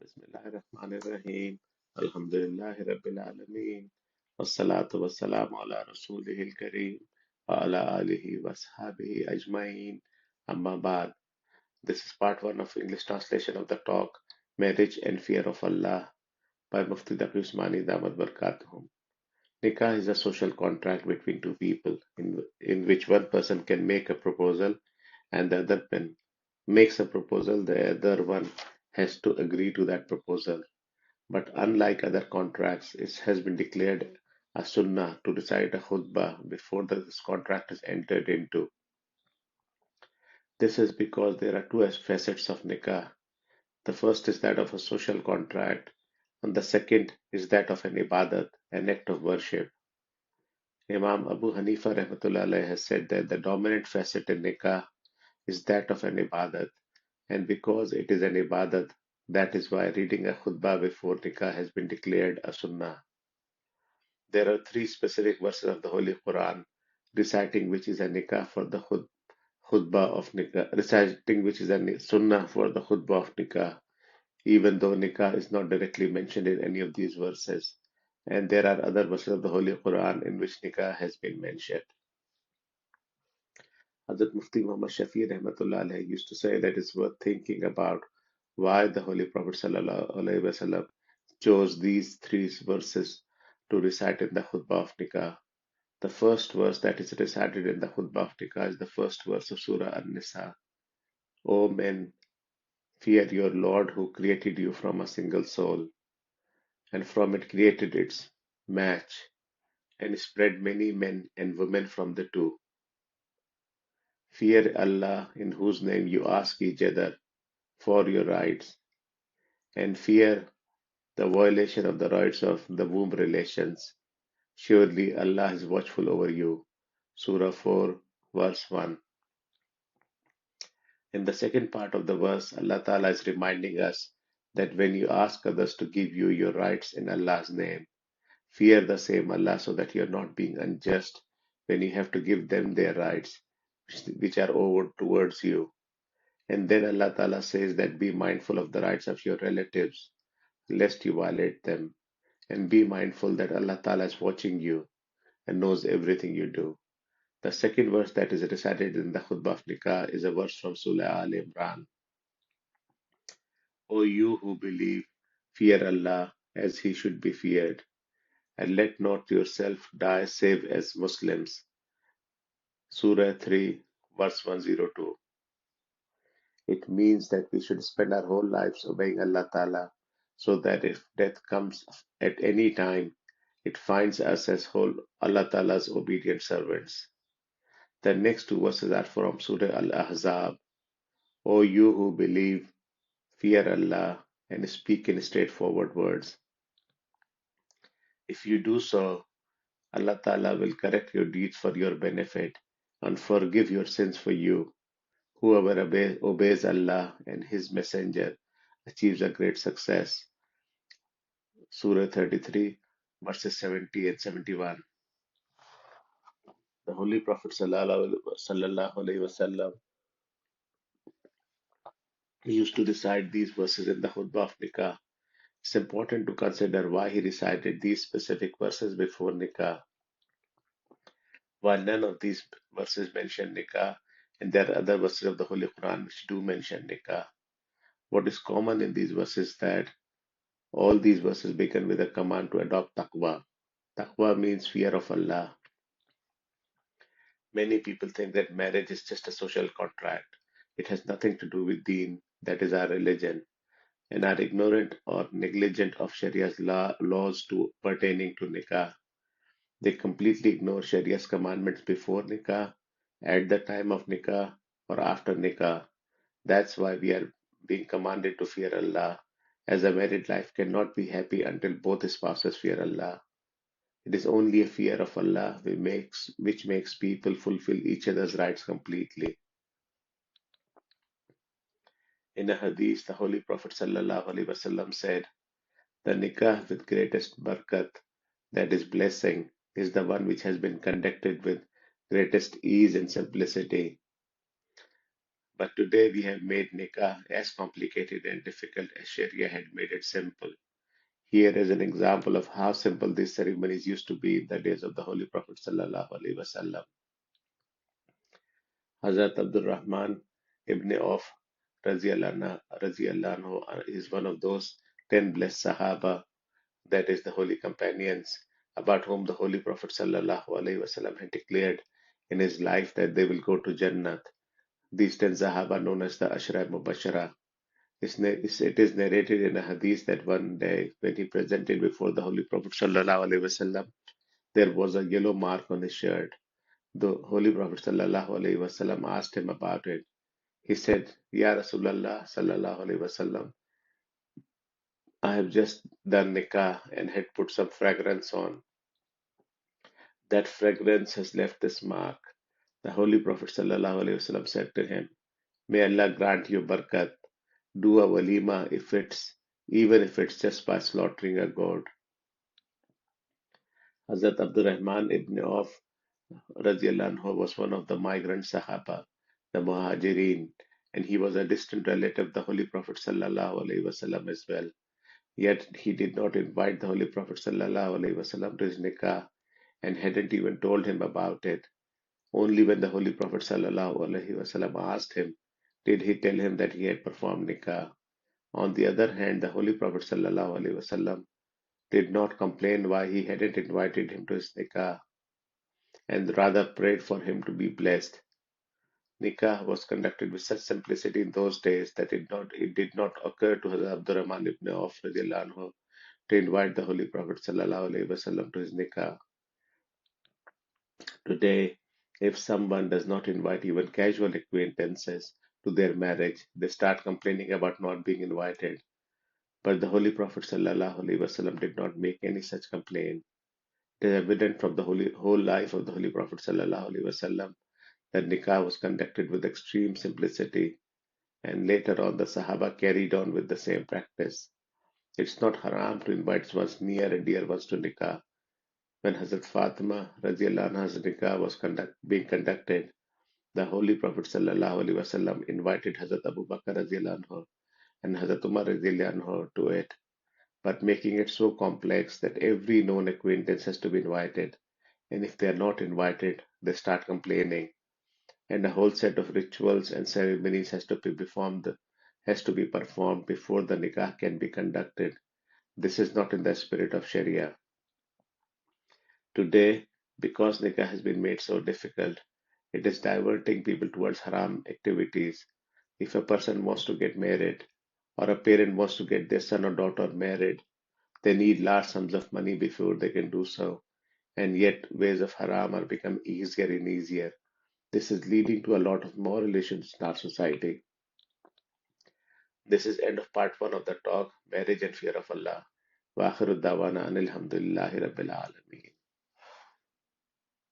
Bismillahirrahmanirrahim. Alhamdulillahi Rabbil Alameen. Wassalatu wassalamu ala Rasulihil Kareem wa ala alihi wa sahbihi ajmaeen. Amma ba'd. This is part one of English translation of the talk Marriage and Fear of Allah by Mufti Taqi Usmani Damat Barakatuhum. Nikah is a social contract between two people in which one person can make a proposal and the other one makes a proposal, the other one has to agree to that proposal. But unlike other contracts, it has been declared a sunnah to recite a khutbah before this contract is entered into. This is because there are two facets of nikah. The first is that of a social contract, and the second is that of an ibadat, an act of worship. Imam Abu Hanifa rahmatullah alayhi has said that the dominant facet in nikah is that of an ibadat, and because it is an ibadat, that is why reading a khutbah before nikah has been declared a sunnah. There are three specific verses of the Holy Quran reciting which is a nikah for the khutbah of nikah, reciting which is a sunnah for the khutbah of nikah, even though nikah is not directly mentioned in any of these verses. And there are other verses of the Holy Quran in which nikah has been mentioned. Hazrat Mufti Muhammad Shafi Rahmatullah alayhi used to say that it's worth thinking about why the Holy Prophet Sallallahu Alaihi Wasallam chose these three verses to recite in the khutbah of nikah. The first verse that is recited in the khutbah of nikah is the first verse of Surah An-Nisa. O men, fear your Lord who created you from a single soul, and from it created its match, and spread many men and women from the two. Fear Allah in whose name you ask each other for your rights, and fear the violation of the rights of the womb relations. Surely Allah is watchful over you. Surah 4, verse 1. In the second part of the verse, Allah Ta'ala is reminding us that when you ask others to give you your rights in Allah's name, fear the same Allah so that you are not being unjust when you have to give them their rights, which are owed towards you. And then Allah Ta'ala says that be mindful of the rights of your relatives, lest you violate them, and be mindful that Allah Ta'ala is watching you and knows everything you do. The second verse that is recited in the Khutbah of Nikah is a verse from Surah Al Imran. O you who believe, fear Allah as He should be feared, and let not yourself die save as Muslims. Surah 3, verse 102. It means that we should spend our whole lives obeying Allah Ta'ala, so that if death comes at any time, it finds us as whole Allah Ta'ala's obedient servants. The next two verses are from Surah Al-Ahzab. O you who believe, fear Allah and speak in straightforward words. If you do so, Allah Ta'ala will correct your deeds for your benefit and forgive your sins for you. Whoever obeys Allah and His Messenger achieves a great success. Surah 33, verses 70 and 71. The Holy Prophet Sallallahu Alaihi Wasallam used to recite these verses in the Khutbah of Nikah. It's important to consider why he recited these specific verses before Nikah. While none of these verses mention Nikah, and there are other verses of the Holy Quran which do mention Nikah, what is common in these verses is that all these verses begin with a command to adopt taqwa. Taqwa means fear of Allah. Many people think that marriage is just a social contract. It has nothing to do with deen, that is our religion, and are ignorant or negligent of Sharia's laws pertaining to nikah. They completely ignore Sharia's commandments before nikah, at the time of nikah, or after nikah. That's why we are being commanded to fear Allah, as a married life cannot be happy until both spouses fear Allah. It is only a fear of Allah which makes people fulfill each other's rights completely. In a hadith, the Holy Prophet ﷺ said, the nikah with greatest barakat, that is blessing, is the one which has been conducted with greatest ease and simplicity. But today we have made nikah as complicated and difficult as Sharia had made it simple. Here is an example of how simple these ceremonies used to be in the days of the Holy Prophet sallallahu alaihi wasallam. Hazrat Abdul Rahman ibn Auf radiallahu anhu is one of those 10 blessed Sahaba, that is the holy companions, about whom the Holy Prophet sallallahu alaihi wasallam had declared in his life that they will go to Jannat. These 10 Sahaba known as the Ashra Mubashara. It is narrated in a hadith that one day when he presented before the Holy Prophet sallallahu alaihi wasallam, there was a yellow mark on his shirt. The Holy Prophet sallallahu alaihi wasallam asked him about it. He said, Ya Rasulullah sallallahu alaihi wasallam, I have just done nikah and had put some fragrance on. That fragrance has left this mark. The Holy Prophet sallallahu alaihi wasallam said to him, May Allah grant you barakat. Do a walima even if it's just by slaughtering a goat. Hazrat Abdurrahman ibn Auf radiallahu anhu was one of the migrant Sahaba, the Muhajirin, and he was a distant relative of the Holy Prophet sallallahu alaihi wasallam as well. Yet he did not invite the Holy Prophet sallallahu alaihi wasallam to his nikah and hadn't even told him about it. Only when the Holy Prophet sallallahu alaihi wasallam asked him did he tell him that he had performed nikah. On the other hand, the Holy Prophet sallallahu alaihi wasallam did not complain why he hadn't invited him to his nikah and rather prayed for him to be blessed. Nikah was conducted with such simplicity in those days that it did not occur to Hazrat Abdurrahman ibn Auf radiallahu anhu to invite the Holy Prophet sallallahu alaihi wasallam to his nikah. Today, if someone does not invite even casual acquaintances to their marriage, they start complaining about not being invited. But the Holy Prophet sallallahu alaihi wasallam did not make any such complaint. It is evident from the whole life of the Holy Prophet sallallahu alaihi wasallam that nikah was conducted with extreme simplicity, and later on the Sahaba carried on with the same practice. It's not haram to invite one's near and dear ones to nikah. When Hazrat Fatima radiallahu anha's nikah was being conducted, the Holy Prophet sallallahu alaihi wasallam invited Hazrat Abu Bakr radiallahu anhu and Hazrat Umar radiallahu anhu to it, but making it so complex that every known acquaintance has to be invited, and if they are not invited, they start complaining, and a whole set of rituals and ceremonies has to be performed before the nikah can be conducted. This is not in the spirit of Sharia. Today, because nikah has been made so difficult, it is diverting people towards haram activities. If a person wants to get married, or a parent wants to get their son or daughter married, they need large sums of money before they can do so, and yet ways of haram are becoming easier and easier. This is leading to a lot of moral issues in our society. This is end of part one of the talk, Marriage and Fear of Allah. Wa akhiru dawana anil hamdulillahi rabbil alameen.